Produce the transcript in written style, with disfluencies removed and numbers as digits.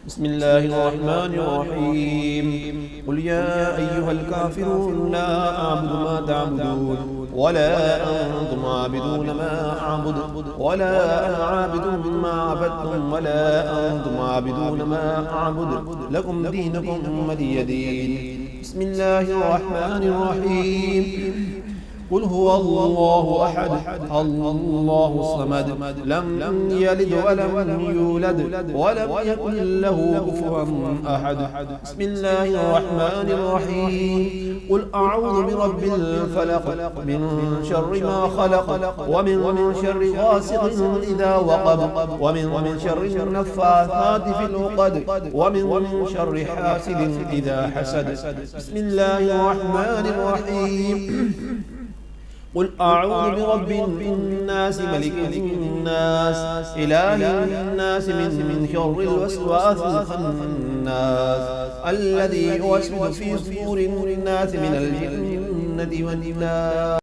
بسم الله الرحمن الرحيم. قل يا أيها الكافرون لا أعبد ما تعبدون ولا أنتم عابدون ما أعبد ولا أنا عابد ما عبدتم ولا أنتم عابدون ما أعبد لكم دينكم ولي دين. بسم الله الرحمن الرحيم. قل هو الله أحد الله الصمد لم يلد ولم يولد ولم يكن له كفوا أحد. بسم الله الرحمن الرحيم. قل أعوذ برب الفلق من شر ما خلق ومن شر غاسق إذا وقب ومن شر النفاثات في العقد ومن شر حاسد إذا حسد. بسم الله الرحمن الرحيم. قل أعوذ برب الناس ملك الناس إله الناس من شر الوسواس الخناس الذي يوسوس في صدور الناس من الجنة والناس.